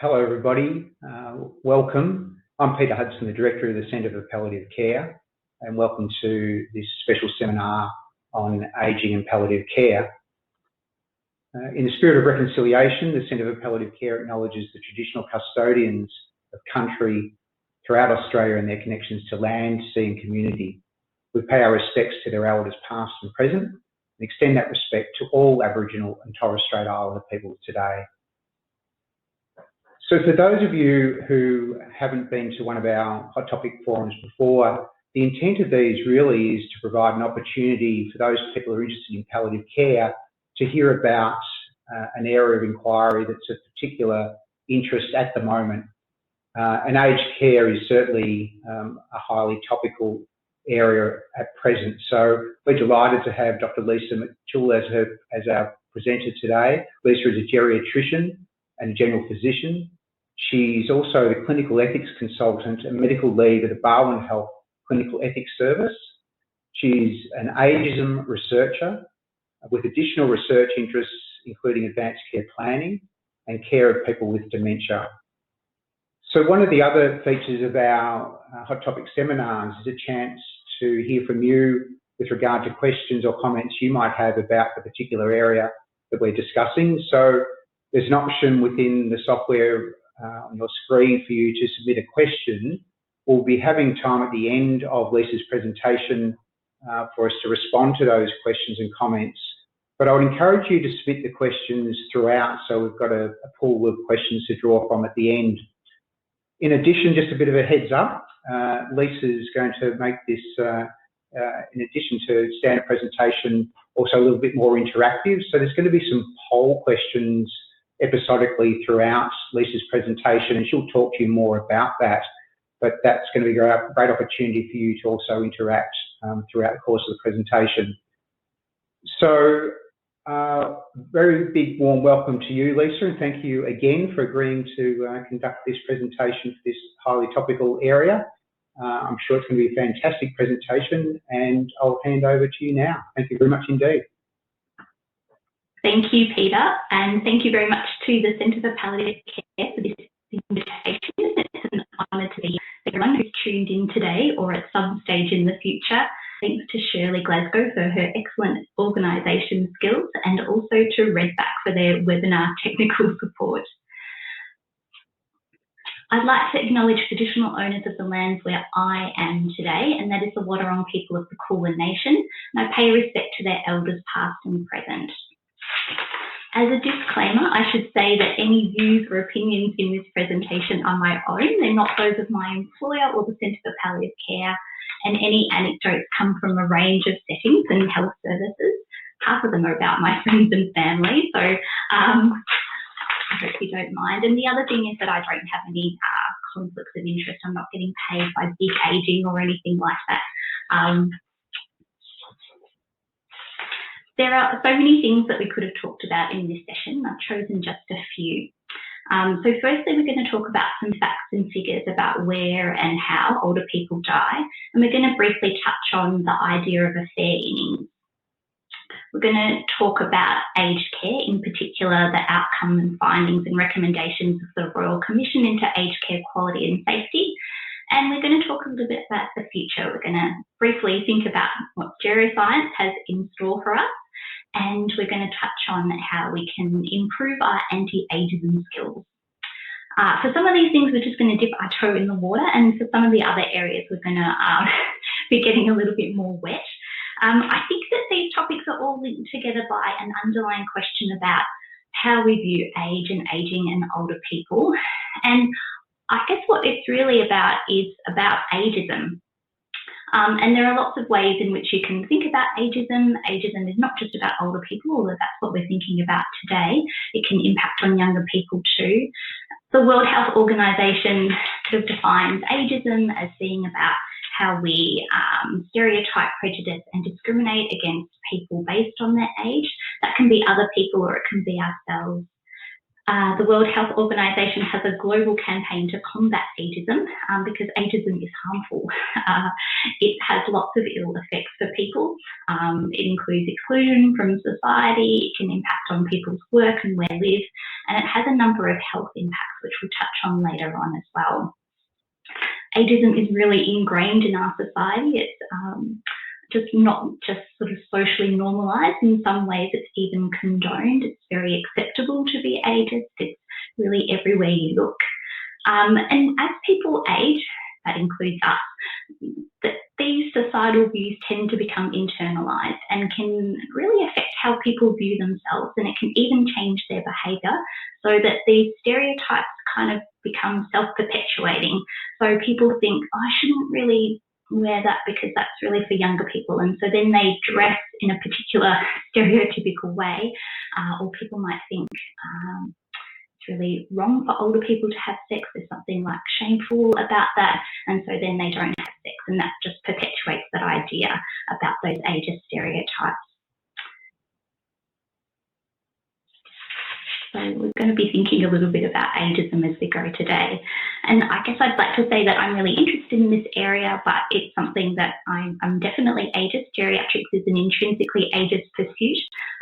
Hello everybody, welcome. I'm Peter Hudson, the Director of the Centre for Palliative Care, and welcome to this special seminar on ageing and palliative care. In the spirit of reconciliation, the Centre for Palliative Care acknowledges the traditional custodians of country throughout Australia and their connections to land, sea and community. We pay our respects to their elders past and present and extend that respect to all Aboriginal and Torres Strait Islander peoples today. So for those of you who haven't been to one of our hot topic forums before, the intent of these really is to provide an opportunity for those people who are interested in palliative care to hear about an area of inquiry that's of particular interest at the moment. And aged care is certainly a highly topical area at present. So we're delighted to have Dr. Lisa Mitchell as our presenter today. Lisa is a geriatrician and a general physician. She's also the clinical ethics consultant and medical lead at the Barwon Health Clinical Ethics Service. She's an ageism researcher with additional research interests, including advanced care planning and care of people with dementia. So one of the other features of our hot topic seminars is a chance to hear from you with regard to questions or comments you might have about the particular area that we're discussing. So there's an option within the software on your screen for you to submit a question. We'll be having time at the end of Lisa's presentation for us to respond to those questions and comments. But I would encourage you to submit the questions throughout, so we've got a pool of questions to draw from at the end. In addition, just a bit of a heads up, Lisa's going to make this, in addition to standard presentation, also a little bit more interactive. So there's going to be some poll questions episodically throughout Lisa's presentation, and she'll talk to you more about that. But that's going to be a great opportunity for you to also interact throughout the course of the presentation. So very big warm welcome to you, Lisa, and thank you again for agreeing to conduct this presentation for this highly topical area. I'm sure it's going to be a fantastic presentation, and I'll hand over to you now. Thank you very much indeed. Thank you, Peter, and thank you very much to the Centre for Palliative Care for this invitation. It's an honour to be everyone who's tuned in today or at some stage in the future. Thanks to Shirley Glasgow for her excellent organisation skills, and also to Redback for their webinar technical support. I'd like to acknowledge traditional owners of the lands where I am today, and that is the Wadawurrung people of the Kulin Nation, and I pay respect to their elders past and present. As a disclaimer, I should say that any views or opinions in this presentation are my own. They're not those of my employer or the Centre for Palliative Care, and any anecdotes come from a range of settings and health services. Half of them are about my friends and family, so I hope you don't mind. And the other thing is that I don't have any conflicts of interest. I'm not getting paid by big ageing or anything like that. There are so many things that we could have talked about in this session. I've chosen just a few. So firstly, we're going to talk about some facts and figures about where and how older people die. And we're going to briefly touch on the idea of a fair innings. We're going to talk about aged care, in particular the outcome and findings and recommendations of the Royal Commission into aged care quality and safety. And we're going to talk a little bit about the future. We're going to briefly think about what Geroscience has in store for us. And we're going to touch on how we can improve our anti-ageism skills. For some of these things, we're just going to dip our toe in the water, and for some of the other areas, we're going to be getting a little bit more wet. I think that these topics are all linked together by an underlying question about how we view age and ageing and older people. And I guess what it's really about is about ageism. And there are lots of ways in which you can think about ageism. Ageism is not just about older people, although that's what we're thinking about today. It can impact on younger people too. The World Health Organization sort of defines ageism as being about how we stereotype, prejudice and discriminate against people based on their age. That can be other people or it can be ourselves. The World Health Organization has a global campaign to combat ageism because ageism is harmful. It has lots of ill effects for people. It includes exclusion from society, it can impact on people's work and where they live, and it has a number of health impacts, which we'll touch on later on as well. Ageism is really ingrained in our society. It's just not just sort of socially normalised. In some ways, it's even condoned. It's very acceptable to be ageist. It's really everywhere you look. And as people age, that includes us, these societal views tend to become internalised and can really affect how people view themselves, and it can even change their behaviour so that these stereotypes kind of become self-perpetuating. So people think, oh, I shouldn't really wear that because that's really for younger people, and so then they dress in a particular stereotypical way, or people might think it's really wrong for older people to have sex. There's something like shameful about that, and so then they don't have sex, and that just perpetuates that idea about those ageist stereotypes. So we're going to be thinking a little bit about ageism as we go today. And I guess I'd like to say that I'm really interested in this area, but it's something that I'm definitely ageist. Geriatrics is an intrinsically ageist pursuit,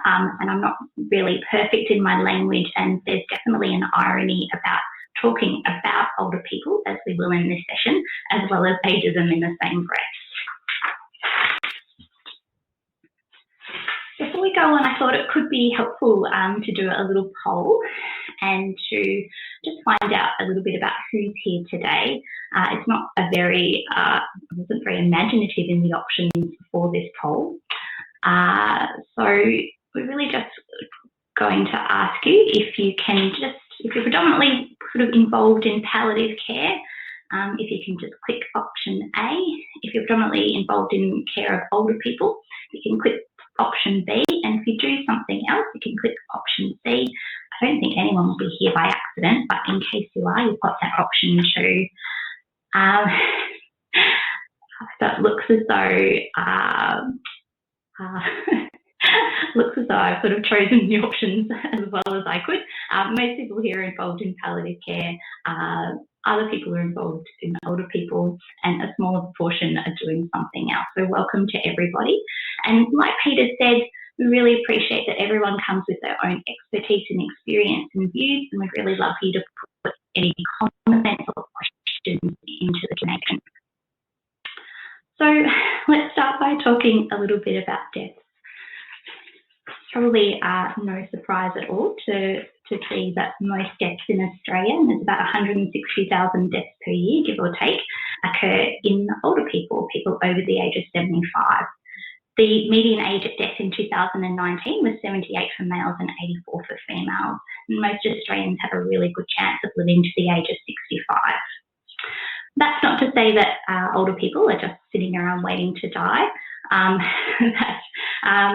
and I'm not really perfect in my language, and there's definitely an irony about talking about older people, as we will in this session, as well as ageism in the same breath. Before we go on, I thought it could be helpful to do a little poll and to just find out a little bit about who's here today. It's not a very, I wasn't very imaginative in the options for this poll. So we're really just going to ask you if you can just, if you're predominantly sort of involved in palliative care, if you can just click option A. If you're predominantly involved in care of older people, you can click option B, and if you do something else, you can click option C. I don't think anyone will be here by accident, but in case you are, you've got that option too. So it looks as though I've sort of chosen the options as well as I could. Most people here are involved in palliative care. Other people are involved in older people, and a smaller proportion are doing something else. So welcome to everybody. And like Peter said, we really appreciate that everyone comes with their own expertise and experience and views, and we'd really love you to put any comments or questions into the connection. So let's start by talking a little bit about death. Probably no surprise at all to see that most deaths in Australia, and there's about 160,000 deaths per year, give or take, occur in older people, people over the age of 75. The median age of death in 2019 was 78 for males and 84 for females. And most Australians have a really good chance of living to the age of 65. That's not to say that older people are just sitting around waiting to die.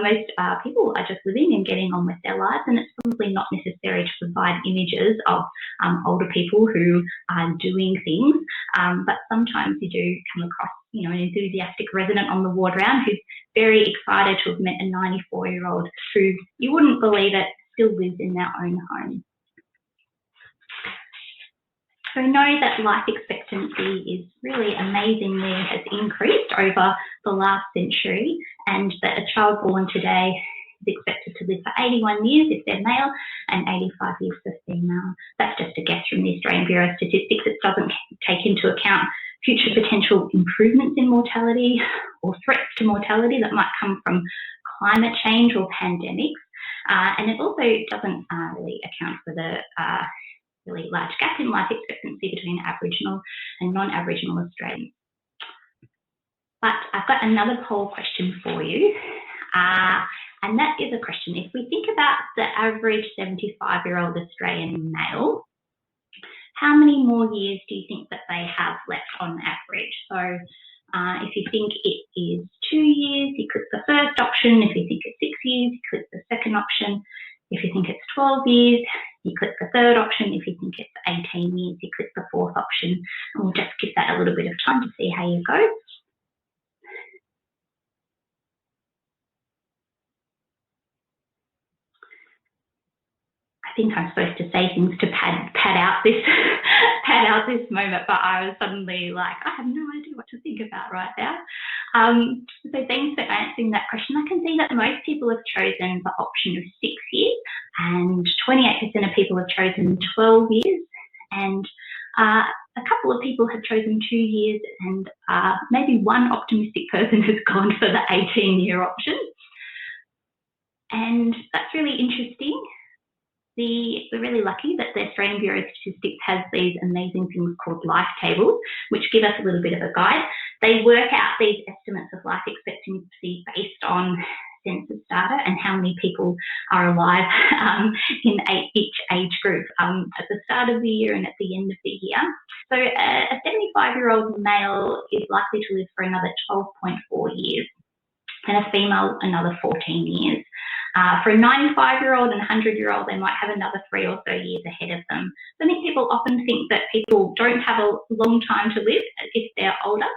Most people are just living and getting on with their lives, and it's probably not necessary to provide images of older people who are doing things, but sometimes you do come across, an enthusiastic resident on the ward round who's very excited to have met a 94-year-old who, you wouldn't believe it, still lives in their own home. So we know that life expectancy is really amazingly has increased over the last century, and that a child born today is expected to live for 81 years if they're male and 85 years for female. That's just a guess from the Australian Bureau of Statistics. It doesn't take into account future potential improvements in mortality or threats to mortality that might come from climate change or pandemics. And it also doesn't really account for the really large gap in life expectancy between Aboriginal and non-Aboriginal Australians. But I've got another poll question for you, and that is a question. If we think about the average 75-year-old Australian male, how many more years do you think that they have left on average? So if you think it is 2 years, you click the first option. If you think it's 6 years, you click the second option. If you think it's 12 years, you click the third option. If you think it's 18 years, you click the fourth option. And we'll just give that a little bit of time to see how you go. I think I'm supposed to say things to pad out this moment, but I was suddenly like, I have no idea what to think about right now. So thanks for answering that question. I can see that most people have chosen the option of 6 years, and 28% of people have chosen 12 years, and a couple of people have chosen 2 years, and maybe one optimistic person has gone for the 18-year option. And that's really interesting. We're really lucky that the Australian Bureau of Statistics has these amazing things called life tables, which give us a little bit of a guide. They work out these estimates of life expectancy based on census data and how many people are alive in each age group at the start of the year and at the end of the year. So a 75-year-old male is likely to live for another 12.4 years, and a female another 14 years. For a 95-year-old and 100-year-old, they might have another 3 or so years ahead of them. So I think people often think that people don't have a long time to live if they're older,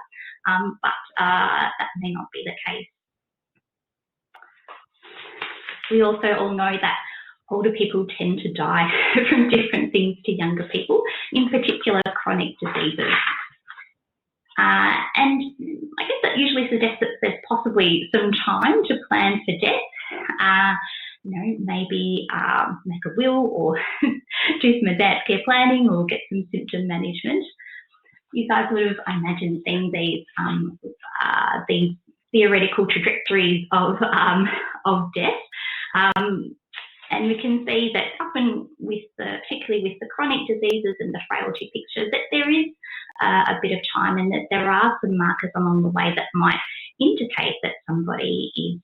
but that may not be the case. We also all know that older people tend to die from different things to younger people, in particular chronic diseases. And I guess that usually suggests that there's possibly some time to plan for death. Maybe make a will or do some advanced care planning or get some symptom management. You guys would have, I imagine, seen these theoretical trajectories of death. And we can see that often particularly with the chronic diseases and the frailty picture, that there is a bit of time, and that there are some markers along the way that might indicate that somebody is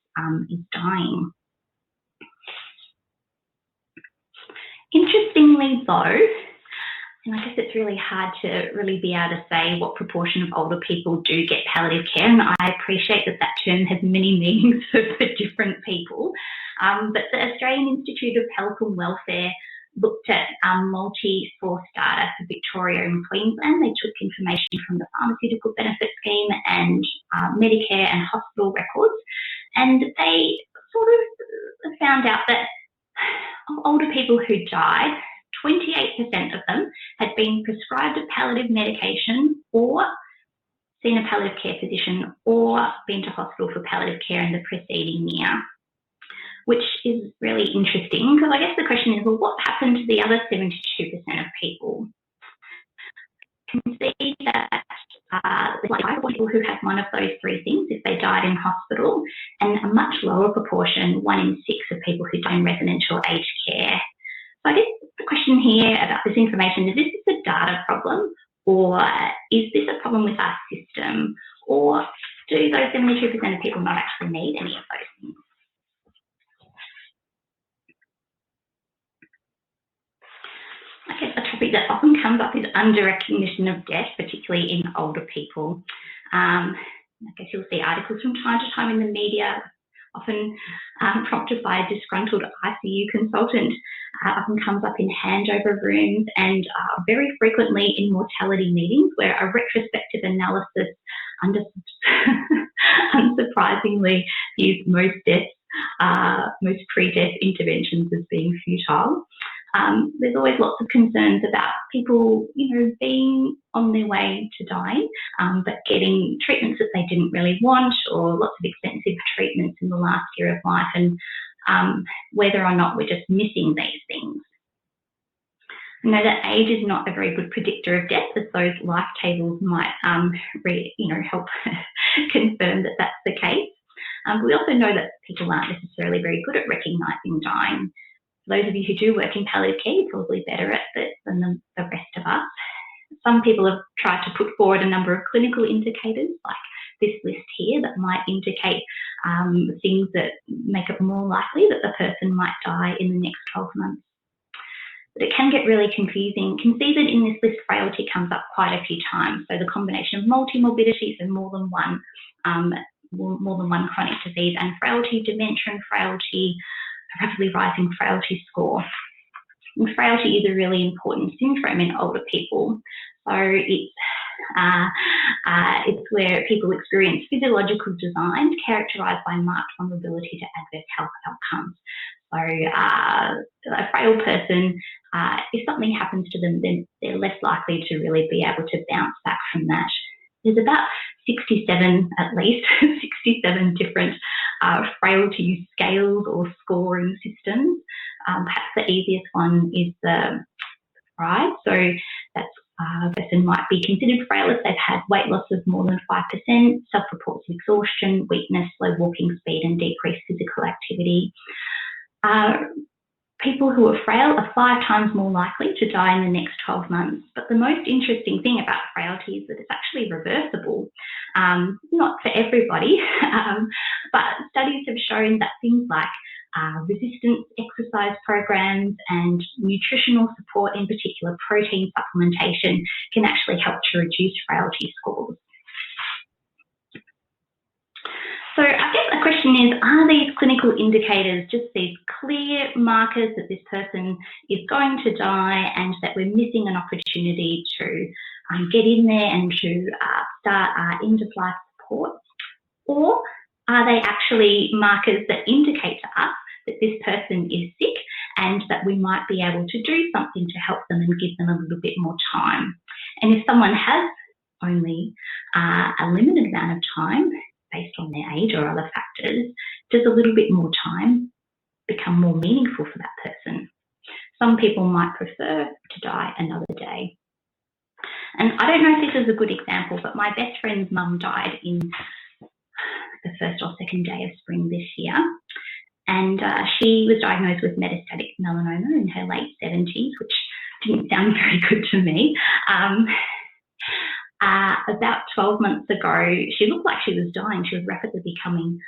dying. Interestingly though, and I guess it's really hard to really be able to say what proportion of older people do get palliative care, and I appreciate that that term has many meanings for different people. But the Australian Institute of Health and Welfare looked at multi-source data for Victoria and Queensland. They took information from the Pharmaceutical Benefit Scheme and Medicare and hospital records, and they sort of found out that of older people who died, 28% of them had been prescribed a palliative medication or seen a palliative care physician or been to hospital for palliative care in the preceding year, which is really interesting, because I guess the question is, well, what happened to the other 72% of people? You can see that there's people who had one of those 3 things if they died in hospital, and a much lower proportion, 1 in 6 of people who die in residential aged care. So I guess the question here about this information is this a data problem, or is this a problem with our system, or do those 72% of people not actually need any of those things? I guess a topic that often comes up is under-recognition of death, particularly in older people. I guess you'll see articles from time to time in the media, often prompted by a disgruntled ICU consultant, often comes up in handover rooms and very frequently in mortality meetings, where a retrospective analysis unsurprisingly views most pre-death interventions as being futile. There's always lots of concerns about people, being on their way to dying, but getting treatments that they didn't really want, or lots of expensive treatments in the last year of life, and whether or not we're just missing these things. I know that age is not a very good predictor of death, as those life tables might, help confirm that that's the case. But we also know that people aren't necessarily very good at recognising dying. Those of you who do work in palliative care, you're probably better at it than the rest of us. Some people have tried to put forward a number of clinical indicators, like this list here, that might indicate things that make it more likely that the person might die in the next 12 months. But it can get really confusing. You can see that in this list, frailty comes up quite a few times. So the combination of multi-morbidities and more than one chronic disease, and frailty, dementia and frailty, rapidly rising frailty score. And frailty is a really important syndrome in older people. So it's where people experience physiological design characterised by marked vulnerability to adverse health outcomes. So a frail person, if something happens to them, then they're less likely to really be able to bounce back from that. There's about 67, at least, 67 different frailty scales or scoring systems. Perhaps the easiest one is the pride. So that's a person might be considered frail if they've had weight loss of more than 5%, self-reports of exhaustion, weakness, slow walking speed, and decreased physical activity. People who are frail are 5 times more likely to die in the next 12 months. But the most interesting thing about frailty is that it's actually reversible. Not for everybody, but studies have shown that things like resistance exercise programs and nutritional support, in particular protein supplementation, can actually help to reduce frailty scores. So I guess the question is, are these clinical indicators just these clear markers that this person is going to die and that we're missing an opportunity to get in there and to start end-of-life support? Or are they actually markers that indicate to us that this person is sick and that we might be able to do something to help them and give them a little bit more time? And if someone has only a limited amount of time, based on their age or other factors, does a little bit more time become more meaningful for that person? Some people might prefer to die another day. And I don't know if this is a good example, but my best friend's mum died in the first or second day of spring this year. And she was diagnosed with metastatic melanoma in her late 70s, which didn't sound very good to me. About 12 months ago, she looked like she was dying. She was rapidly becoming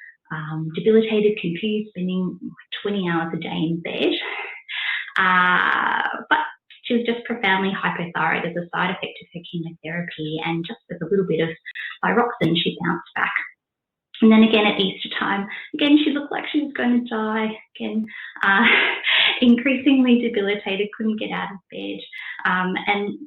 debilitated, confused, spending 20 hours a day in bed. But she was just profoundly hypothyroid as a side effect of her chemotherapy, and just with a little bit of thyroxine, she bounced back. And then again at Easter time, again, she looked like she was going to die. Again, increasingly debilitated, couldn't get out of bed. And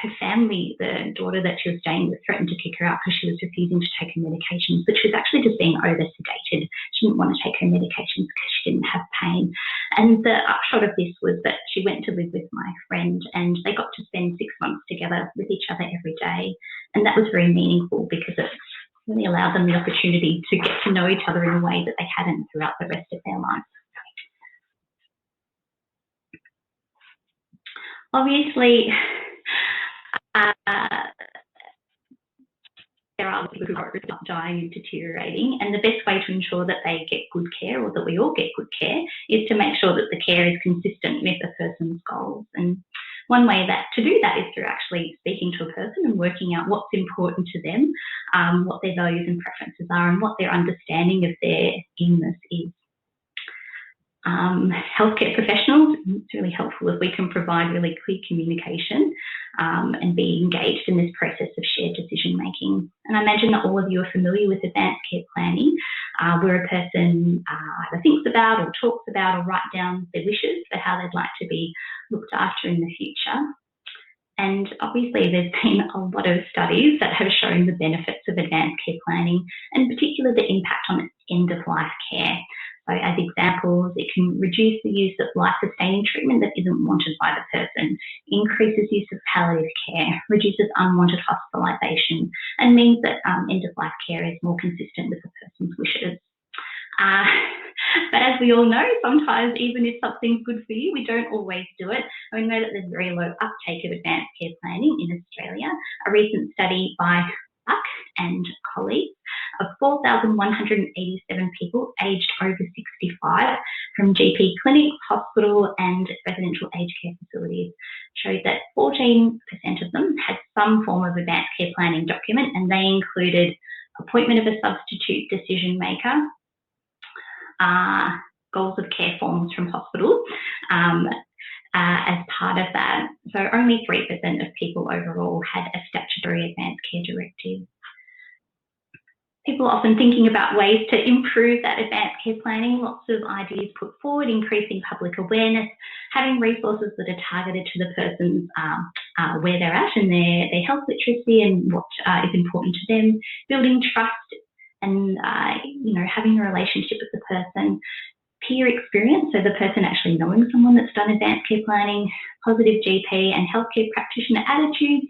her family, the daughter that she was staying with, threatened to kick her out because she was refusing to take her medications, but she was actually just being over-sedated. She didn't want to take her medications because she didn't have pain. And the upshot of this was that she went to live with my friend, and they got to spend 6 months together with each other every day. And that was very meaningful because it really allowed them the opportunity to get to know each other in a way that they hadn't throughout the rest of their life. Obviously, there are people who are dying and deteriorating, and the best way to ensure that they get good care, or that we all get good care, is to make sure that the care is consistent with a person's goals. And one way to do that is through actually speaking to a person and working out what's important to them, what their values and preferences are, and what their understanding of their illness is. Healthcare professionals, it's really helpful if we can provide really clear communication and be engaged in this process of shared decision making. And I imagine that all of you are familiar with advanced care planning, where a person either thinks about or talks about or write down their wishes for how they'd like to be looked after in the future. And obviously there's been a lot of studies that have shown the benefits of advanced care planning, and in particular the impact on end-of-life care. So as examples, it can reduce the use of life-sustaining treatment that isn't wanted by the person, increases use of palliative care, reduces unwanted hospitalisation, and means that end-of-life care is more consistent with the person's wishes. But as we all know, sometimes even if something's good for you, we don't always do it. And we know that there's very low uptake of advanced care planning in Australia. A recent study by Buck and colleagues of 4,187 people aged over 65 from GP clinics, hospital and residential aged care facilities showed that 14% of them had some form of advanced care planning document, and they included appointment of a substitute decision maker, goals of care forms from hospital as part of that. So only 3% of people overall had a statutory advanced care directive. People are often thinking about ways to improve that advanced care planning. Lots of ideas put forward, increasing public awareness, having resources that are targeted to the person's where they're at and their health literacy and what is important to them, building trust and having a relationship with the person, peer experience, so the person actually knowing someone that's done advanced care planning, positive GP and healthcare practitioner attitudes,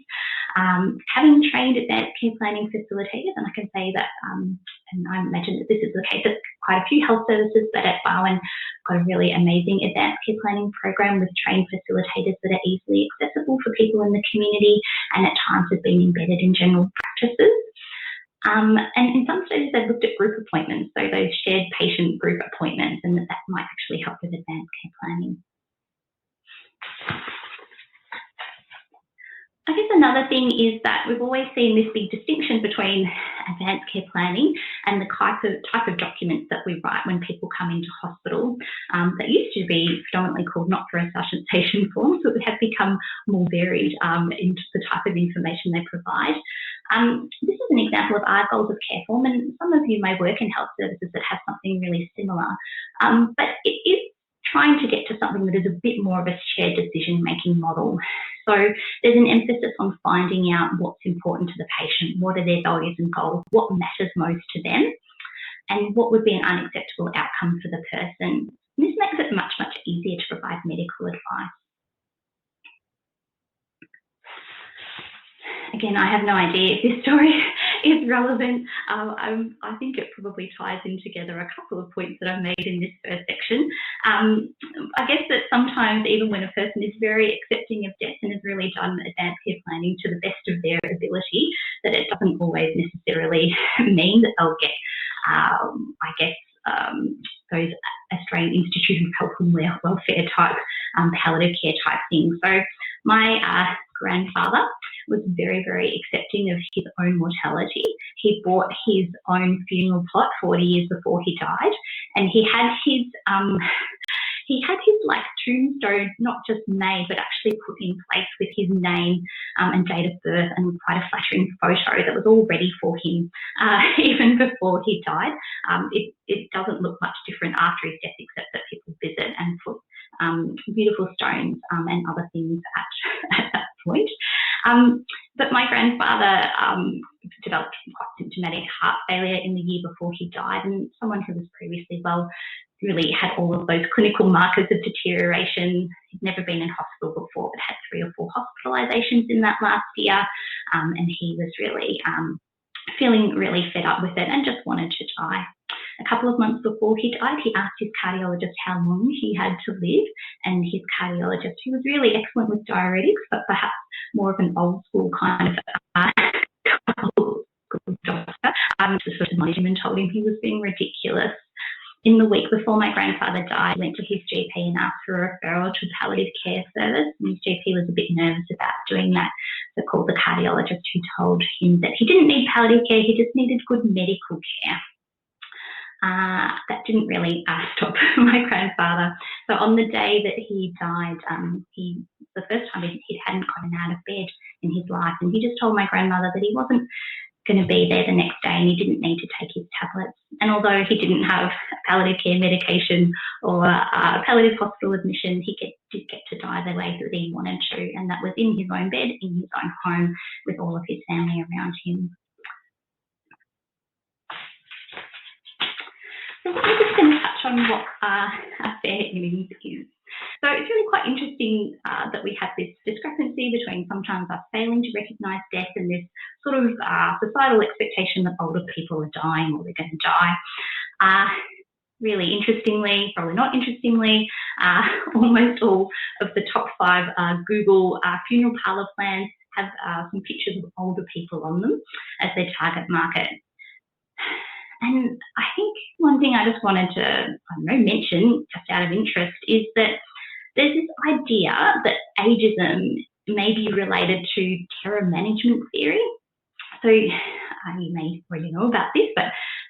having trained advanced care planning facilitators, and I can say that, and I imagine that this is the case at quite a few health services, but at Barwon got a really amazing advanced care planning program with trained facilitators that are easily accessible for people in the community and at times have been embedded in general practices. And in some studies, they've looked at group appointments, so those shared patient group appointments, and that might actually help with advanced care planning. I guess another thing is that we've always seen this big distinction between advanced care planning and the type of documents that we write when people come into hospital. That used to be predominantly called not-for-resuscitation forms, but have become more varied into the type of information they provide. This is an example of our goals of care form, and some of you may work in health services that have something really similar, but it is trying to get to something that is a bit more of a shared decision-making model. So there's an emphasis on finding out what's important to the patient, what are their values and goals, what matters most to them, and what would be an unacceptable outcome for the person. And this makes it much, much easier to provide medical advice. Again, I have no idea if this story is relevant. I think it probably ties in together a couple of points that I've made in this first section. I guess that sometimes even when a person is very accepting of death and has really done advanced care planning to the best of their ability, that it doesn't always necessarily mean that they'll get, those Australian Institute of Health and Welfare type, palliative care type things. So my grandfather was very, very accepting of his own mortality. He bought his own funeral plot 40 years before he died, and he had his like tombstone not just made but actually put in place with his name and date of birth, and quite a flattering photo that was all ready for him even before he died. It doesn't look much different after his death, except that people visit and put beautiful stones and other things at that point. But my grandfather developed quite symptomatic heart failure in the year before he died, and someone who was previously well really had all of those clinical markers of deterioration. He'd never been in hospital before, but had 3 or 4 hospitalizations in that last year, and he was really feeling really fed up with it and just wanted to die. A couple of months before he died, he asked his cardiologist how long he had to live, and his cardiologist, who was really excellent with diuretics, but perhaps more of an old school kind of doctor, just sort of admonished him and told him he was being ridiculous. In the week before my grandfather died, he went to his GP and asked for a referral to a palliative care service. And his GP was a bit nervous about doing that, so called the cardiologist, who told him that he didn't need palliative care, he just needed good medical care. That didn't really stop my grandfather. So on the day that he died, the first time he hadn't gotten out of bed in his life, and he just told my grandmother that he wasn't going to be there the next day and he didn't need to take his tablets. And although he didn't have palliative care medication or palliative hospital admission, he did get to die the way that he wanted to, and that was in his own bed, in his own home, with all of his family around him. So I'm just going to touch on what a fair innings is. So it's really quite interesting that we have this discrepancy between sometimes us failing to recognise death and this sort of societal expectation that older people are dying or they're going to die. Really interestingly, probably not interestingly, almost all of the top 5 Google funeral parlour plans have some pictures of older people on them as their target market. And I think one thing I just wanted to, mention just out of interest is that there's this idea that ageism may be related to terror management theory. So you may already know about this, but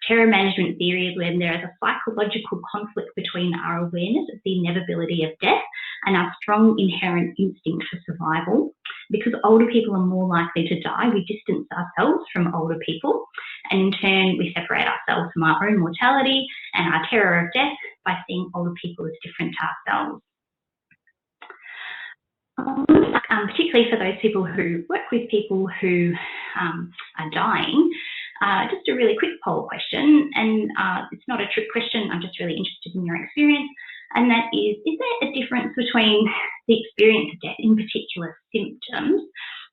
terror management theory is when there is a psychological conflict between our awareness of the inevitability of death and our strong inherent instinct for survival. Because older people are more likely to die, we distance ourselves from older people, and in turn we separate ourselves from our own mortality and our terror of death by seeing older people as different to ourselves. Particularly for those people who work with people who are dying, just a really quick poll question, and it's not a trick question, I'm just really interested in your experience, and that is there a difference between the experience of death, in particular symptoms,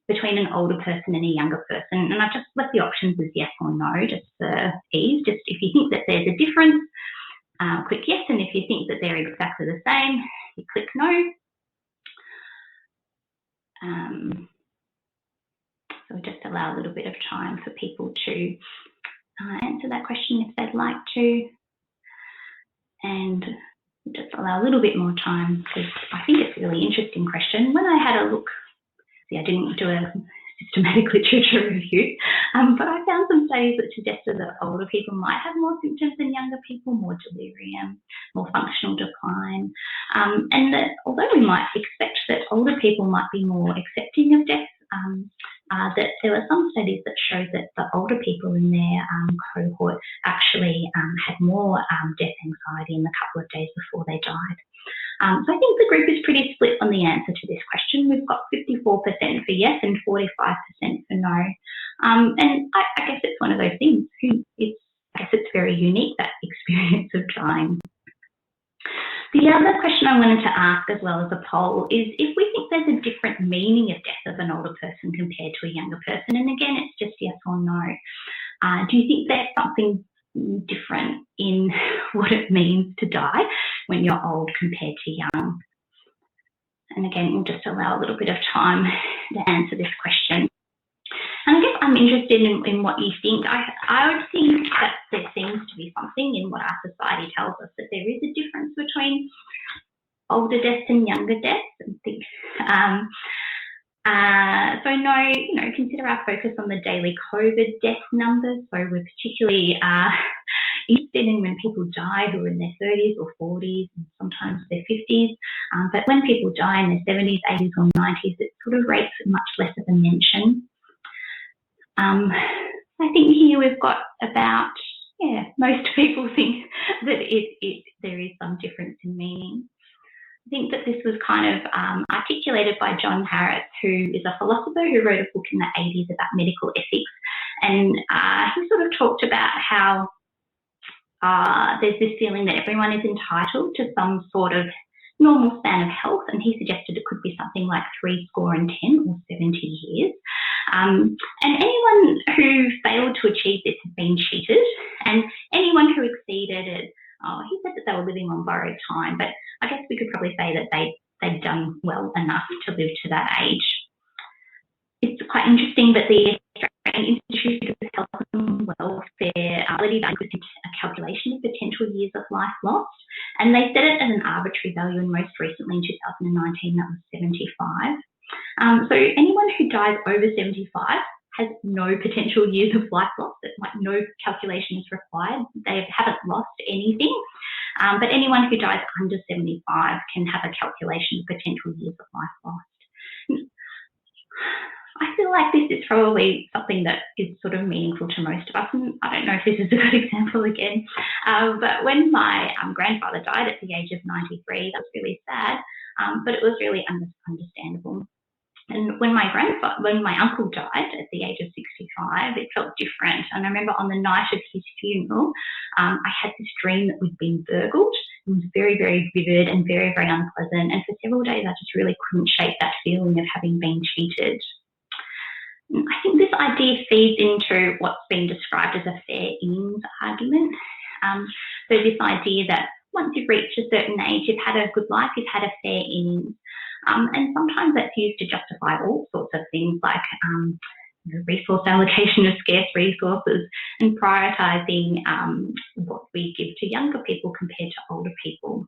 between an older person and a younger person? And I've just left the options as yes or no, just for ease. Just if you think that there's a difference, click yes, and if you think that they're exactly the same, you click no. So we just allow a little bit of time for people to answer that question if they'd like to, and just allow a little bit more time because I think it's a really interesting question. When I had a look, I didn't do a systematic literature review, but I found some studies that suggested that older people might have more symptoms than younger people, more delirium, more functional decline, and that although we might expect that older people might be more accepting of death, that there were some studies that showed that the older people in their cohort actually had more death anxiety in the couple of days before they died. So I think the group is pretty split on the answer to this question. We've got 54% for yes and 45% for no. And I guess it's one of those things. I guess it's very unique, that experience of dying. The other question I wanted to ask as well as a poll is if we think there's a different meaning of death of an older person compared to a younger person. And again, it's just yes or no. Do you think there's something different in what it means to die when you're old compared to young? And again, we'll just allow a little bit of time to answer this question. And I guess I'm interested in what you think. I would think that there seems to be something in what our society tells us, that there is a difference between older deaths and younger deaths. So no, consider our focus on the daily COVID death numbers. So we're particularly interested in when people die who are in their 30s or 40s and sometimes their 50s. But when people die in their 70s, 80s or 90s, it sort of rates much less of a mention. I think here we've got about, most people think that there is some difference in meaning. I think that this was kind of articulated by John Harris, who is a philosopher who wrote a book in the 80s about medical ethics. And he sort of talked about how there's this feeling that everyone is entitled to some sort of normal span of health, and he suggested it could be something like 70 or 70 years. And anyone who failed to achieve this had been cheated, and anyone who exceeded it, he said that they were living on borrowed time, but I guess we could probably say that they'd done well enough to live to that age. It's quite interesting that the Australian Institute of Health and Welfare did a calculation of potential years of life lost, and they set it as an arbitrary value, and most recently in 2019 that was 75. So anyone who dies over 75 has no potential years of life lost. Like no calculation is required. They haven't lost anything. But anyone who dies under 75 can have a calculation of potential years of life lost. I feel like this is probably something that is sort of meaningful to most of us. And I don't know if this is a good example again, but when my grandfather died at the age of 93, that was really sad, but it was really understandable. And when my uncle died at the age of 65, it felt different. And I remember on the night of his funeral, I had this dream that we'd been burgled. It was very, very vivid and very, very unpleasant. And for several days, I just really couldn't shake that feeling of having been cheated. I think this idea feeds into what's been described as a fair innings argument. So this idea that once you've reached a certain age, you've had a good life, you've had a fair innings. And sometimes that's used to justify all sorts of things like resource allocation of scarce resources and prioritising what we give to younger people compared to older people.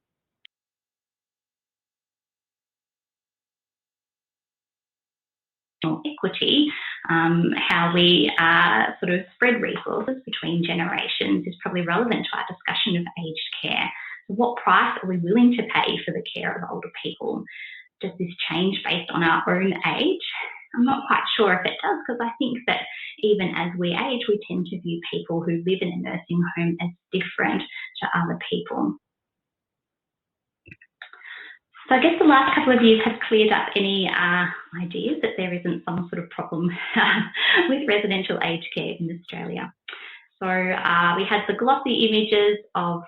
Equity, how we sort of spread resources between generations is probably relevant to our discussion of aged care. So what price are we willing to pay for the care of older people? Does this change based on our own age? I'm not quite sure if it does, because I think that even as we age, we tend to view people who live in a nursing home as different to other people. So I guess the last couple of years have cleared up any ideas that there isn't some sort of problem with residential aged care in Australia. So we had the glossy images of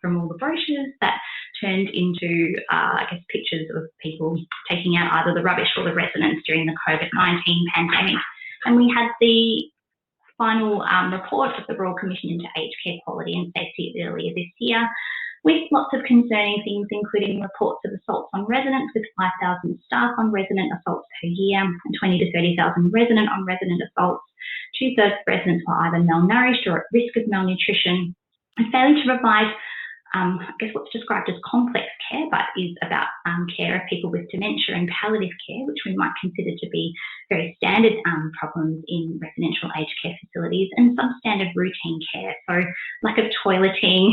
from all the brochures that turned into, I guess, pictures of people taking out either the rubbish or the residents during the COVID-19 pandemic. And we had the final report of the Royal Commission into Aged Care Quality and Safety earlier this year, with lots of concerning things, including reports of assaults on residents with 5,000 staff on resident assaults per year and 20 to 30,000 resident on resident assaults. 2/3 of residents were either malnourished or at risk of malnutrition, and failing to provide I guess what's described as complex care, but is about care of people with dementia and palliative care, which we might consider to be very standard problems in residential aged care facilities, and substandard routine care. So lack of toileting,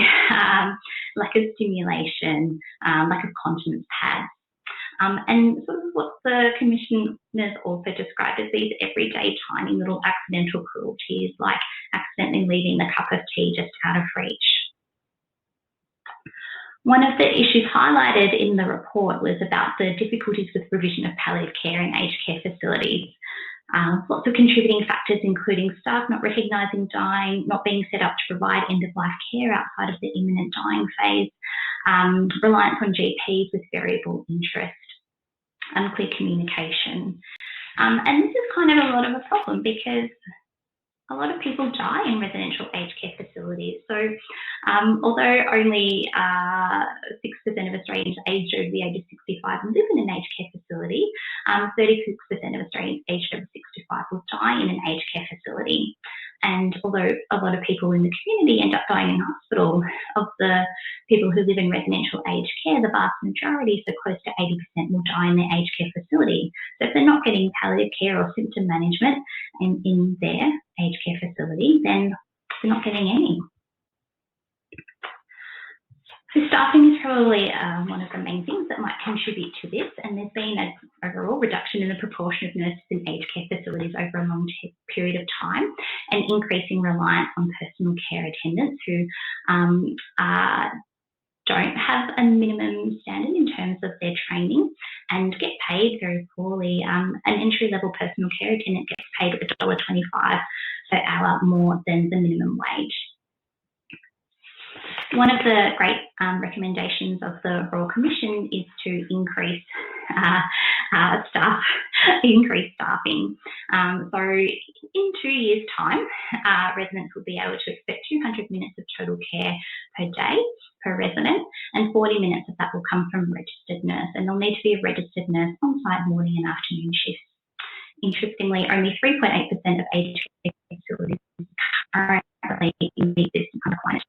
lack of stimulation, lack of continence pads. And sort of what the commissioners also described as these everyday tiny little accidental cruelties, like accidentally leaving the cup of tea just out of reach. One of the issues highlighted in the report was about the difficulties with provision of palliative care in aged care facilities. Lots of contributing factors, including staff not recognising dying, not being set up to provide end-of-life care outside of the imminent dying phase, reliance on GPs with variable interest, unclear communication. And this is kind of a lot of a problem because a lot of people die in residential aged care facilities. So although only 6% of Australians aged over the age of 65 live in an aged care facility, 36% of Australians aged over 65 will die in an aged care facility. And although a lot of people in the community end up dying in hospital, of the people who live in residential aged care, the vast majority, so close to 80%, will die in their aged care facility. So if they're not getting palliative care or symptom management in their aged care facility, then they're not getting any. So staffing is probably one of the main things that might contribute to this, and there's been an overall reduction in the proportion of nurses in aged care facilities over a long period of time, and increasing reliance on personal care attendants who don't have a minimum standard in terms of their training and get paid very poorly. An entry-level personal care attendant gets paid $1.25 per hour more than the minimum wage. One of the great recommendations of the Royal Commission is to increase staffing. So in 2 years' time, residents will be able to expect 200 minutes of total care per day per resident, and 40 minutes of that will come from a registered nurse, and there'll need to be a registered nurse on site morning and afternoon shifts. Interestingly, only 3.8% of aged care facilities currently meet this requirement.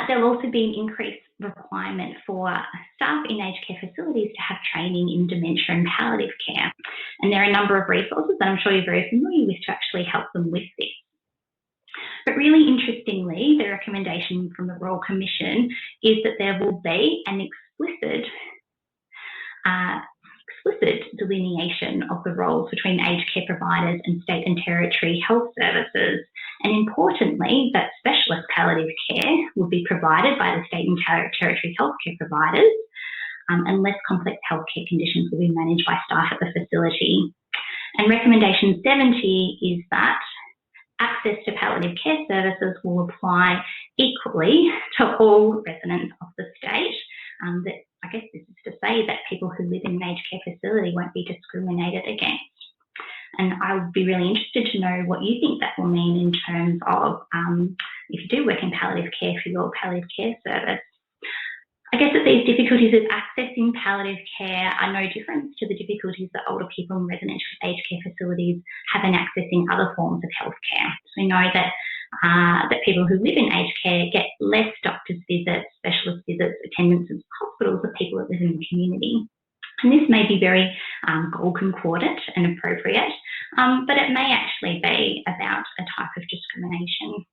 There'll also be an increased requirement for staff in aged care facilities to have training in dementia and palliative care. And there are a number of resources that I'm sure you're very familiar with to actually help them with this. But really interestingly, the recommendation from the Royal Commission is that there will be an explicit delineation of the roles between aged care providers and state and territory health services, and importantly, that specialist palliative care will be provided by the state and territory healthcare providers, and less complex healthcare conditions will be managed by staff at the facility. And recommendation 70 is that access to palliative care services will apply equally to all residents of the state. That I guess this is to say that people who live in an aged care facility won't be discriminated against. And I would be really interested to know what you think that will mean in terms of if you do work in palliative care for your palliative care service. I guess that these difficulties with accessing palliative care are no different to the difficulties that older people in residential aged care facilities have in accessing other forms of healthcare. So we know that people who live in aged care get less doctor's visits, specialist visits, attendance at hospitals of people that live in the community. And this may be very goal concordant and appropriate, but it may actually be about a type of discrimination.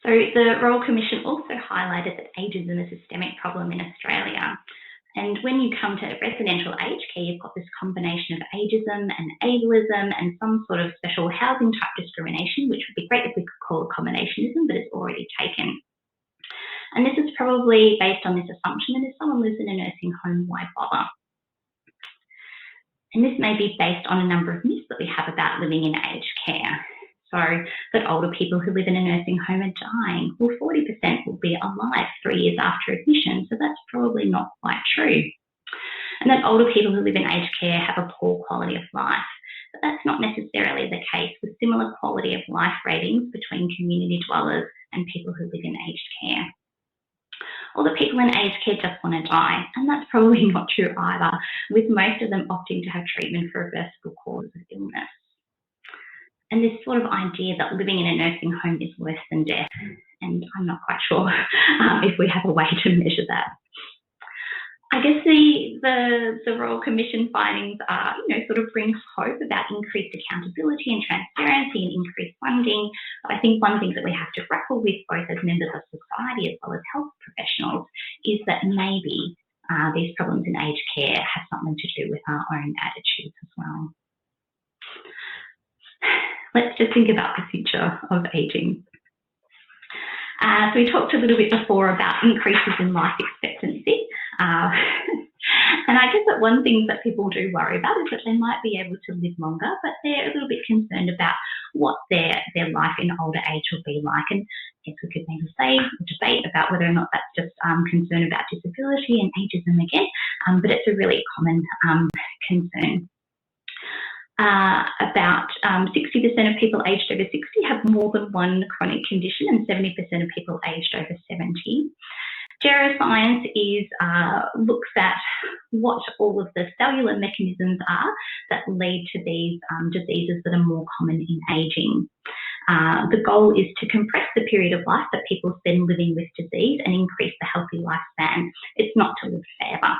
So the Royal Commission also highlighted that ageism is a systemic problem in Australia. And when you come to residential aged care, you've got this combination of ageism and ableism and some sort of special housing type discrimination, which would be great if we could call accommodationism, but it's already taken. And this is probably based on this assumption that if someone lives in a nursing home, why bother? And this may be based on a number of myths that we have about living in aged care. So that older people who live in a nursing home are dying. Well, 40% will be alive 3 years after admission, so that's probably not quite true. And that older people who live in aged care have a poor quality of life. But that's not necessarily the case, with similar quality of life ratings between community dwellers and people who live in aged care. Older people in aged care just want to die, and that's probably not true either, with most of them opting to have treatment for reversible causes of illness. And this sort of idea that living in a nursing home is worse than death, and I'm not quite sure if we have a way to measure that. I guess the Royal Commission findings are, sort of bring hope about increased accountability and transparency and increased funding. But I think one thing that we have to grapple with, both as members of society as well as health professionals, is that maybe these problems in aged care have something to do with our own attitudes as well. Let's just think about the future of ageing. So we talked a little bit before about increases in life expectancy. And I guess that one thing that people do worry about is that they might be able to live longer, but they're a little bit concerned about what their life in older age will be like. And I guess we could maybe say, debate about whether or not that's just concern about disability and ageism again, but it's a really common concern. About 60% of people aged over 60 have more than one chronic condition, and 70% of people aged over 70. Geroscience looks at what all of the cellular mechanisms are that lead to these diseases that are more common in ageing. The goal is to compress the period of life that people spend living with disease and increase the healthy lifespan. It's not to live forever.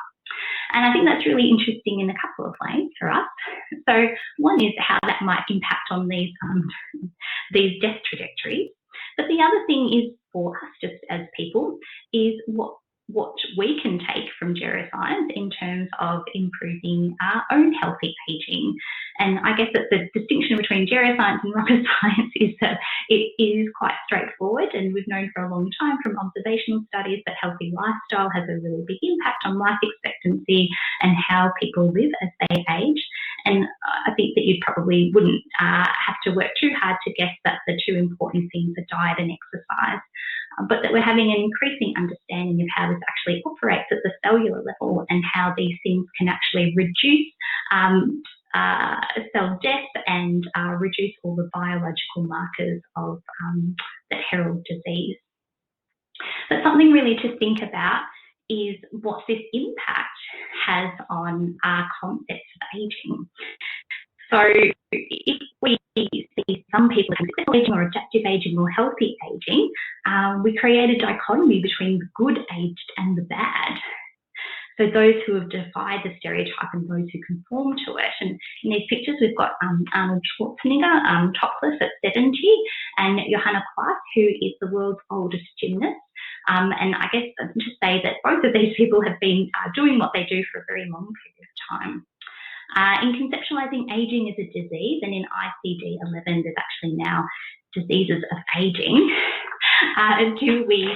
And I think that's really interesting in a couple of ways for us. So one is how that might impact on these death trajectories. But the other thing is, for us just as people, is what we can take from Geroscience in terms of improving our own healthy ageing. And I guess that the distinction between Geroscience and rocket science is that it is quite straightforward, and we've known for a long time from observational studies that healthy lifestyle has a really big impact on life expectancy and how people live as they age. And I think that you probably wouldn't have to work too hard to guess that the two important things are diet and exercise, but that we're having an increasing understanding of how this actually operates at the cellular level and how these things can actually reduce cell death and reduce all the biological markers of that herald disease. But something really to think about is what this impact has on our concepts of ageing. So if we see some people having successful ageing or adaptive ageing or healthy ageing, we create a dichotomy between the good aged and the bad. So those who have defied the stereotype and those who conform to it. And in these pictures, we've got Arnold Schwarzenegger, topless at 70, and Johanna Klaas, who is the world's oldest gymnast. And I guess to say that both of these people have been doing what they do for a very long period of time. In conceptualising ageing as a disease, and in ICD-11, there's actually now diseases of ageing, do we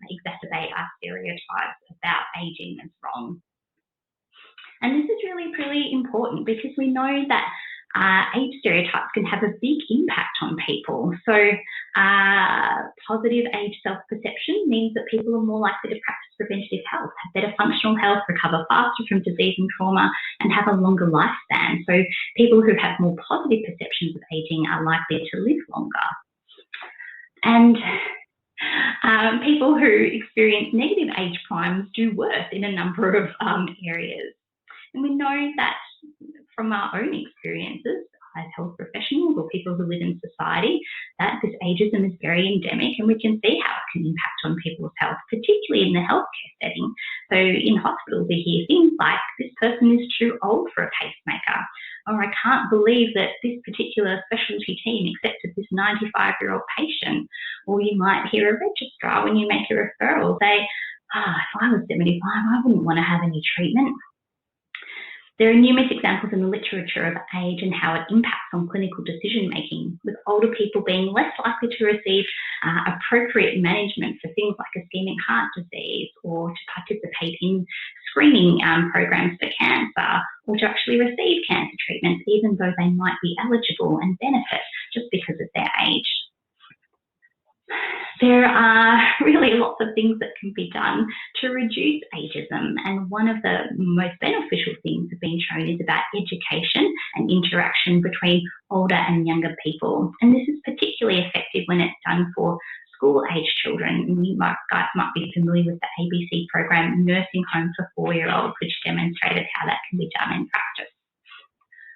exacerbate our stereotypes about ageing as wrong? And this is really, really important because we know that age stereotypes can have a big impact on people. So positive age self-perception means that people are more likely to practice preventative health, have better functional health, recover faster from disease and trauma, and have a longer lifespan. So people who have more positive perceptions of ageing are likely to live longer. And people who experience negative age primes do worse in a number of areas. And we know that from our own experiences as health professionals or people who live in society, that this ageism is very endemic, and we can see how it can impact on people's health, particularly in the healthcare setting. So in hospitals, we hear things like, this person is too old for a pacemaker, or I can't believe that this particular specialty team accepted this 95-year-old patient. Or you might hear a registrar, when you make a referral, say, if I was 75, I wouldn't want to have any treatment. There are numerous examples in the literature of age and how it impacts on clinical decision-making, with older people being less likely to receive appropriate management for things like ischemic heart disease, or to participate in screening programs for cancer, or to actually receive cancer treatments, even though they might be eligible and benefit just because of their age. There are really lots of things that can be done to reduce ageism, and one of the most beneficial things that have been shown is about education and interaction between older and younger people. And this is particularly effective when it's done for school-age children. And you guys might be familiar with the ABC program, Nursing Home for 4-year-olds, which demonstrated how that can be done in practice.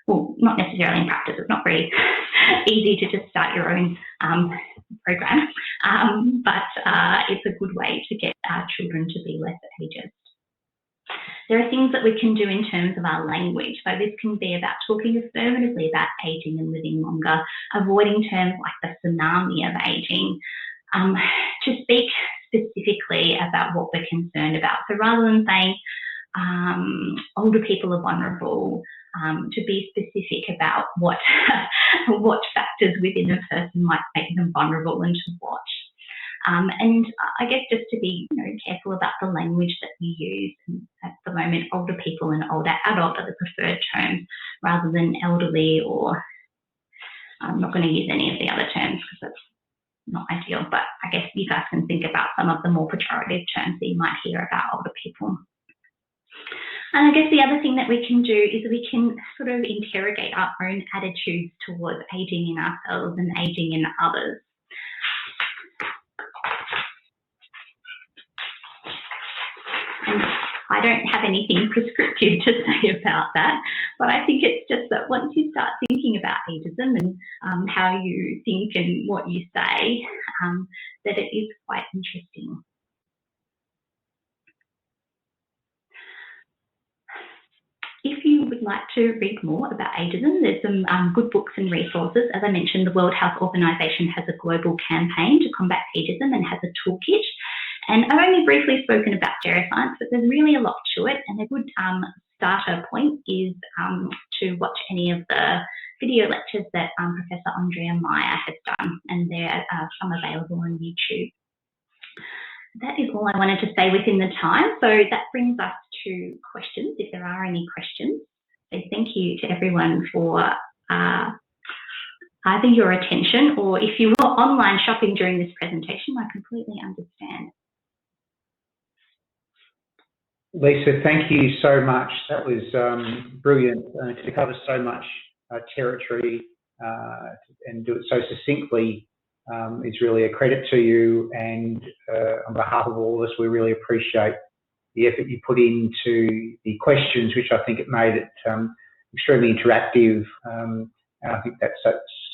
Well, not necessarily in practice, it's not very easy to just start your own program, but it's a good way to get our children to be less ageist. There are things that we can do in terms of our language. So this can be about talking affirmatively about ageing and living longer, avoiding terms like the tsunami of ageing, to speak specifically about what we're concerned about. So rather than saying older people are vulnerable, to be specific about what factors within a person might make them vulnerable and to what. And I guess just to be careful about the language that we use. And at the moment, older people and older adult are the preferred terms rather than elderly, or I'm not going to use any of the other terms because that's not ideal, but I guess you guys can think about some of the more pejorative terms that you might hear about older people. And I guess the other thing that we can do is we can sort of interrogate our own attitudes towards ageing in ourselves and ageing in others. And I don't have anything prescriptive to say about that, but I think it's just that once you start thinking about ageism and how you think and what you say, that it is quite interesting. If you would like to read more about ageism, there's some good books and resources. As I mentioned, the World Health Organization has a global campaign to combat ageism and has a toolkit. And I've only briefly spoken about Geroscience, but there's really a lot to it. And a good starter point is to watch any of the video lectures that Professor Andrea Meyer has done, and there are some available on YouTube. That is all I wanted to say within the time. So that brings us to questions, if there are any questions. So thank you to everyone for either your attention, or if you were online shopping during this presentation, I completely understand. Lisa, thank you so much. That was brilliant to cover so much territory and do it so succinctly. Is really a credit to you, and on behalf of all of us, we really appreciate the effort you put into the questions, which I think it made it extremely interactive, and I think that's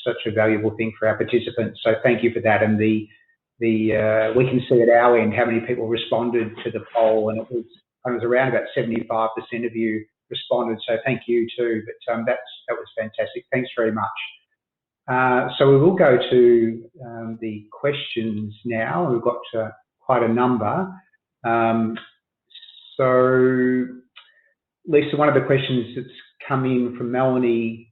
such a valuable thing for our participants. So thank you for that. And we can see at our end how many people responded to the poll, and it was around about 75% of you responded. So thank you too. But that was fantastic. Thanks very much. So we will go to the questions now. We've got quite a number. So, Lisa, one of the questions that's come in from Melanie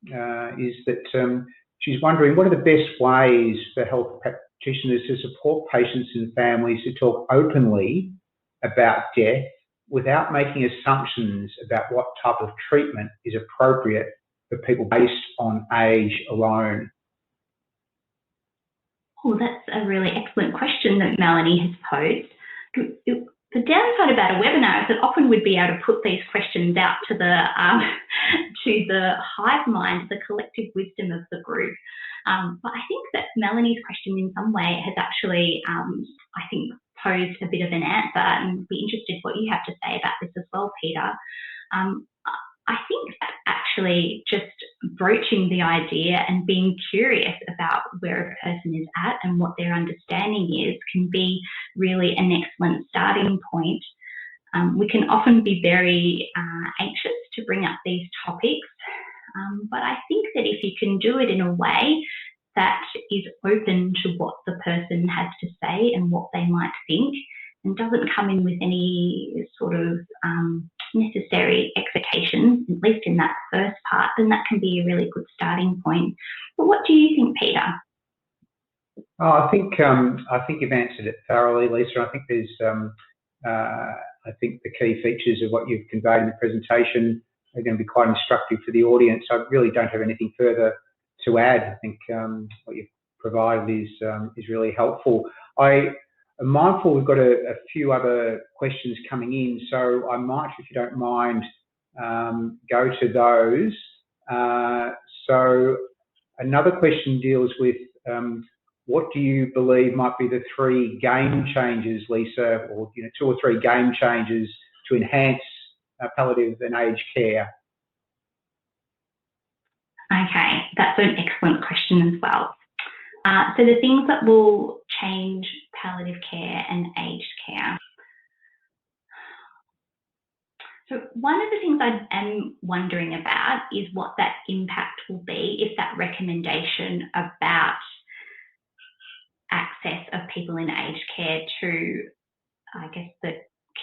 is that she's wondering, what are the best ways for health practitioners to support patients and families to talk openly about death without making assumptions about what type of treatment is appropriate for people based on age alone? Oh, that's a really excellent question that Melanie has posed. The downside about a webinar is that often we'd be able to put these questions out to the hive mind, the collective wisdom of the group. But I think that Melanie's question in some way has actually, I think, posed a bit of an answer, and be interested what you have to say about this as well, Peter. I think that actually just broaching the idea and being curious about where a person is at and what their understanding is can be really an excellent starting point. We can often be very anxious to bring up these topics, but I think that if you can do it in a way that is open to what the person has to say and what they might think, and doesn't come in with any sort of necessary expectations at least in that first part, then that can be a really good starting point. But what do you think, Peter? Oh, I think you've answered it thoroughly, Lisa. I think there's I think the key features of what you've conveyed in the presentation are going to be quite instructive for the audience. I really don't have anything further to add. I think what you've provided is really helpful. I'm mindful we've got a few other questions coming in, so I might, if you don't mind, go to those. So another question deals with what do you believe might be the 3 game changers, Lisa, or 2 or 3 game changers to enhance palliative and aged care? Okay, that's an excellent question as well. So the things that will change palliative care and aged care. So one of the things I am wondering about is what that impact will be if that recommendation about access of people in aged care to, I guess, the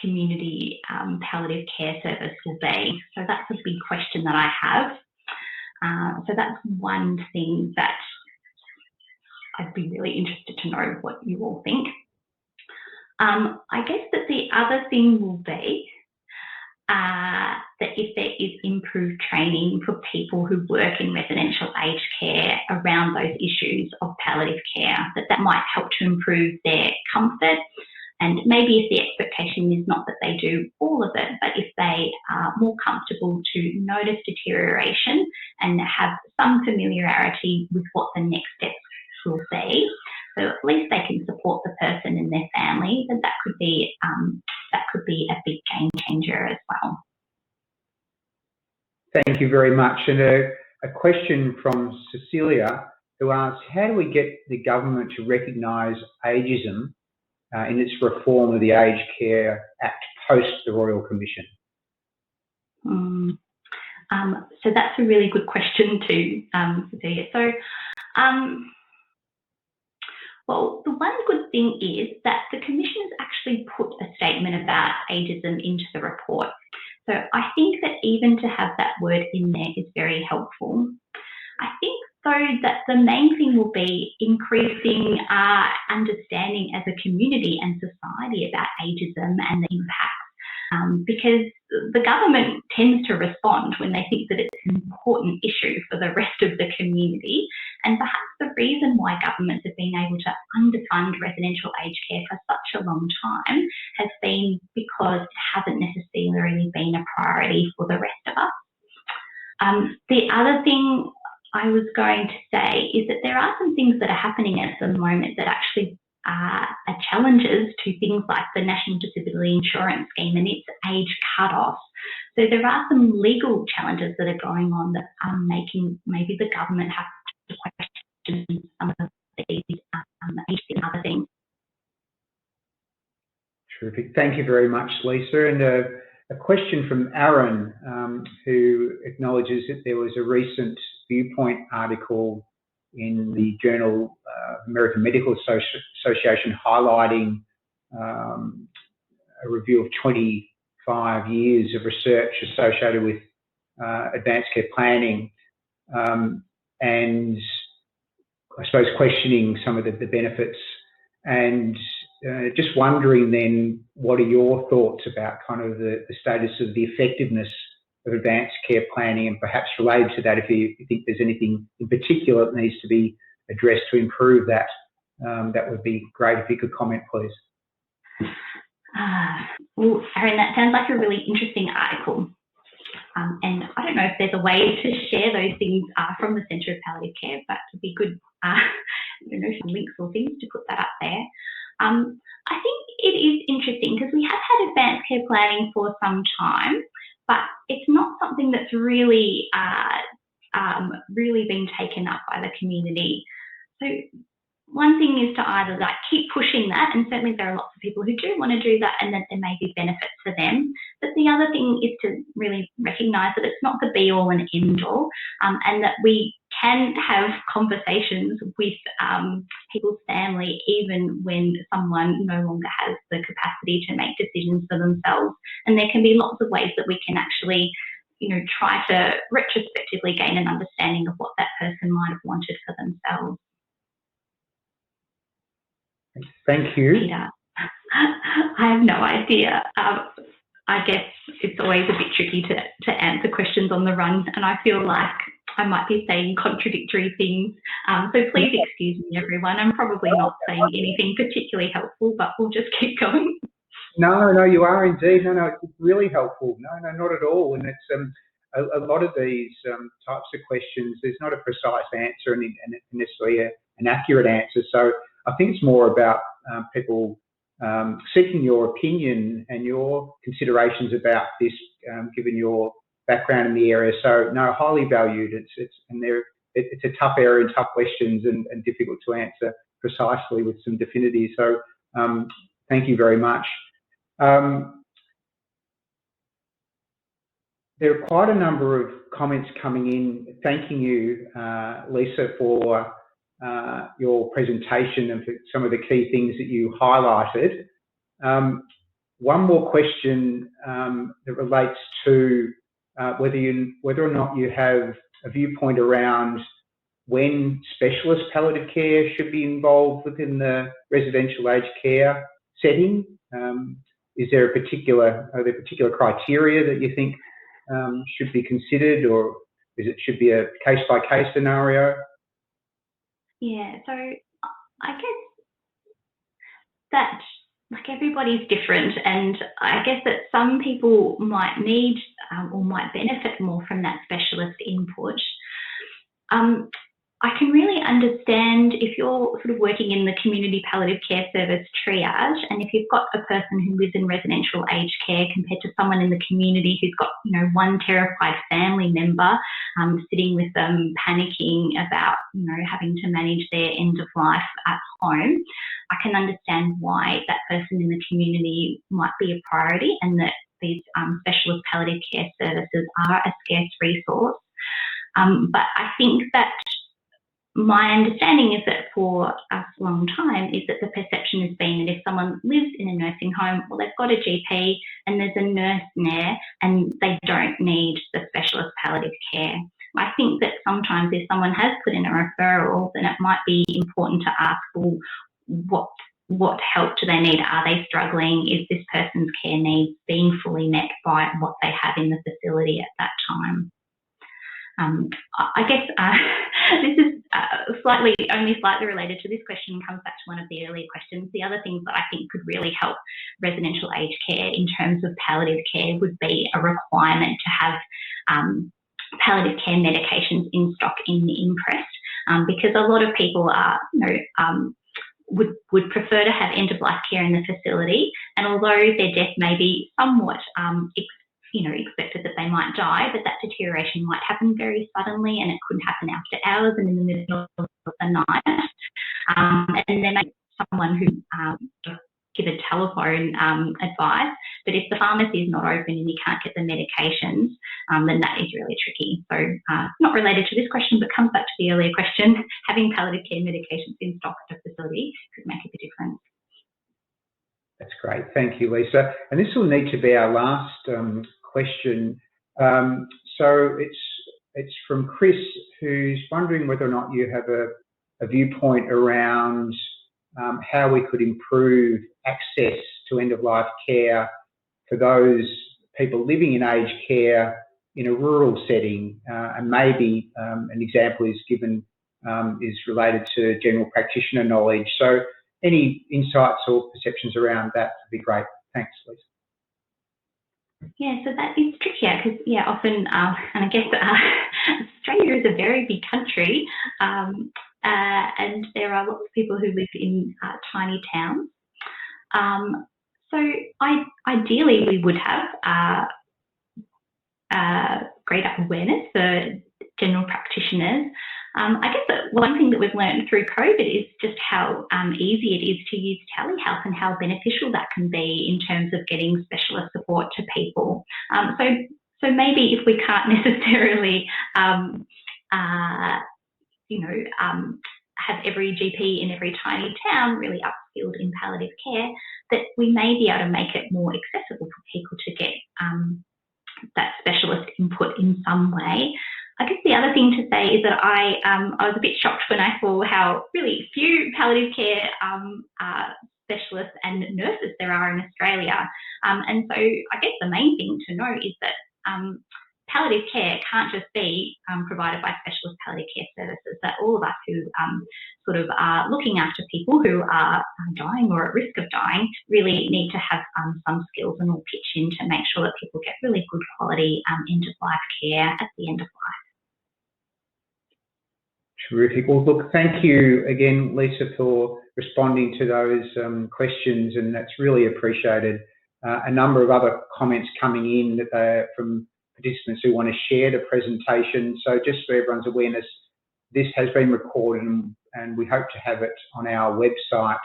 community palliative care service will be. So that's a big question that I have. So that's one thing that I'd be really interested to know what you all think. I guess that the other thing will be that if there is improved training for people who work in residential aged care around those issues of palliative care, that might help to improve their comfort. And maybe if the expectation is not that they do all of it, but if they are more comfortable to notice deterioration and have some familiarity with what the next steps will be, so at least they can support the person and their family, then that could be a big game changer as well. Thank you very much. And a question from Cecilia, who asks, how do we get the government to recognise ageism in its reform of the Aged Care Act post the Royal Commission? So that's a really good question too, Cecilia. So, well, the one good thing is that the Commission has actually put a statement about ageism into the report. So I think that even to have that word in there is very helpful. I think, though, that the main thing will be increasing our understanding as a community and society about ageism and the impacts, because the government tends to respond when they think that it's an important issue for the rest of the community. And perhaps the reason why governments have been able to underfund residential aged care for such a long time has been because it hasn't necessarily been a priority for the rest of us. The other thing I was going to say is that there are some things that are happening at the moment that actually are challenges to things like the National Disability Insurance Scheme and its age cut-off. So there are some legal challenges that are going on that are making maybe the government have to question some of these age and other things. Terrific. Thank you very much, Lisa. And a question from Aaron, who acknowledges that there was a recent Viewpoint article in the Journal American Medical Association highlighting a review of 25 years of research associated with advanced care planning, and I suppose questioning some of the benefits, and just wondering then, what are your thoughts about kind of the status of the effectiveness of advanced care planning, and perhaps related to that, if you think there's anything in particular that needs to be addressed to improve that, that would be great if you could comment, please. Well, Aaron, that sounds like a really interesting article. And I don't know if there's a way to share those things from the Centre of Palliative Care, but it would be good, I don't know, some links or things to put that up there. I think it is interesting because we have had advanced care planning for some time, but it's not something that's really been taken up by the community. So one thing is to either keep pushing that, and certainly there are lots of people who do want to do that and that there may be benefits for them. But the other thing is to really recognise that it's not the be all and end all, and that we can have conversations with people's family even when someone no longer has the capacity to make decisions for themselves. And there can be lots of ways that we can actually, try to retrospectively gain an understanding of what that person might have wanted for themselves. Thank you. Peter, I have no idea. I guess it's always a bit tricky to answer questions on the run, and I feel like I might be saying contradictory things. So please excuse me, everyone. I'm probably not saying anything particularly helpful, but we'll just keep going. No, you are indeed. No, it's really helpful. No, not at all. And it's a lot of these types of questions, there's not a precise answer and necessarily an accurate answer. So I think it's more about people seeking your opinion and your considerations about this, given your background in the area. So no, highly valued. It's a tough area and tough questions and difficult to answer precisely with some definitivity. So thank you very much. There are quite a number of comments coming in thanking you, Lisa, for your presentation and for some of the key things that you highlighted. One more question that relates to whether or not you have a viewpoint around when specialist palliative care should be involved within the residential aged care setting. Are there particular criteria that you think should be considered, or should be a case-by-case scenario? Yeah, so I guess that everybody's different, and I guess that some people might need or might benefit more from that specialist input. I can really understand if you're sort of working in the community palliative care service triage, and if you've got a person who lives in residential aged care compared to someone in the community who's got, one terrified family member sitting with them, panicking about, having to manage their end of life at home, I can understand why that person in the community might be a priority, and that these specialist palliative care services are a scarce resource. But I think that my understanding is that for a long time is that the perception has been that if someone lives in a nursing home, well, they've got a GP and there's a nurse there and they don't need the specialist palliative care. I think that sometimes if someone has put in a referral, then it might be important to ask, well, what help do they need? Are they struggling? Is this person's care needs being fully met by what they have in the facility at that time? I guess this is only slightly related to this question and comes back to one of the earlier questions. The other things that I think could really help residential aged care in terms of palliative care would be a requirement to have palliative care medications in stock in the IMPREST, because a lot of people are, would prefer to have end-of-life care in the facility, and although their death may be somewhat expected that they might die, but that deterioration might happen very suddenly, and it could happen after hours and in the middle of the night. And then someone who give a telephone advice, but if the pharmacy is not open and you can't get the medications, then that is really tricky. So not related to this question, but comes back to the earlier question, having palliative care medications in stock at the facility could make a big difference. That's great. Thank you, Lisa. And this will need to be our last question. So it's from Chris, who's wondering whether or not you have a viewpoint around how we could improve access to end-of-life care for those people living in aged care in a rural setting, and maybe an example is given is related to general practitioner knowledge. So any insights or perceptions around that would be great. Thanks, Lisa. Yeah, so that is trickier because, often, and I guess Australia is a very big country, and there are lots of people who live in tiny towns. So ideally, we would have greater awareness for general practitioners. I guess that one thing that we've learned through COVID is just how easy it is to use telehealth and how beneficial that can be in terms of getting specialist support to people. So maybe if we can't necessarily, have every GP in every tiny town really upskilled in palliative care, that we may be able to make it more accessible for people to get that specialist input in some way. I guess the other thing to say is that I was a bit shocked when I saw how really few palliative care specialists and nurses there are in Australia. And so I guess the main thing to know is that palliative care can't just be provided by specialist palliative care services, that all of us who sort of are looking after people who are dying or at risk of dying really need to have some skills and will pitch in to make sure that people get really good quality end-of-life care at the end of life. Terrific. Well, look, thank you again, Lisa, for responding to those questions, and that's really appreciated. A number of other comments coming in from participants who want to share the presentation. So just for everyone's awareness, this has been recorded and we hope to have it on our website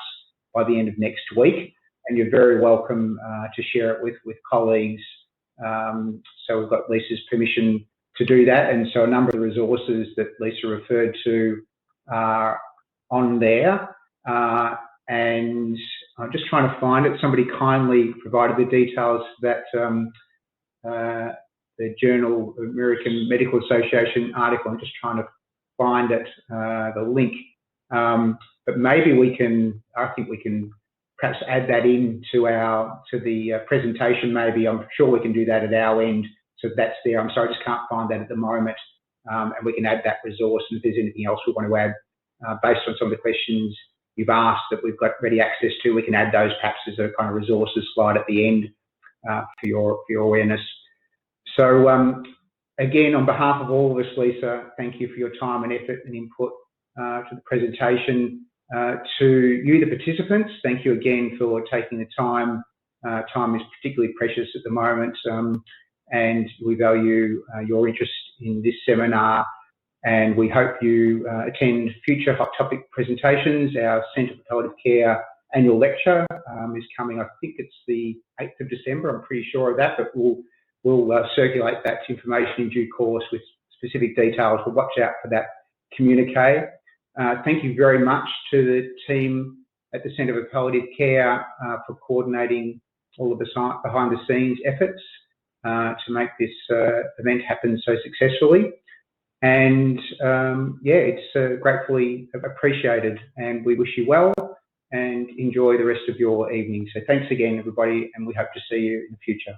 by the end of next week. And you're very welcome to share it with colleagues. So we've got Lisa's permission to do that. And so a number of the resources that Lisa referred to are on there. And I'm just trying to find it. Somebody kindly provided the details that the Journal of American Medical Association article. I'm just trying to find it, the link. But maybe I think we can perhaps add that into the presentation. Maybe I'm sure we can do that at our end. So that's there. I'm sorry, I just can't find that at the moment. And we can add that resource. And if there's anything else we want to add based on some of the questions you've asked that we've got ready access to, we can add those perhaps as a kind of resources slide at the end for your awareness. So again, on behalf of all of us, Lisa, thank you for your time and effort and input to the presentation. To you, the participants, thank you again for taking the time. Time is particularly precious at the moment, and we value your interest in this seminar, and we hope you attend future hot topic presentations. Our Centre for Palliative Care annual lecture is coming, I think it's the 8th of December, I'm pretty sure of that, but we'll circulate that information in due course with specific details. We'll watch out for that communique. Thank you very much to the team at the Centre for Palliative Care for coordinating all of the behind the scenes efforts to make this event happen so successfully. And yeah, it's gratefully appreciated, and we wish you well and enjoy the rest of your evening. So thanks again, everybody, and we hope to see you in the future.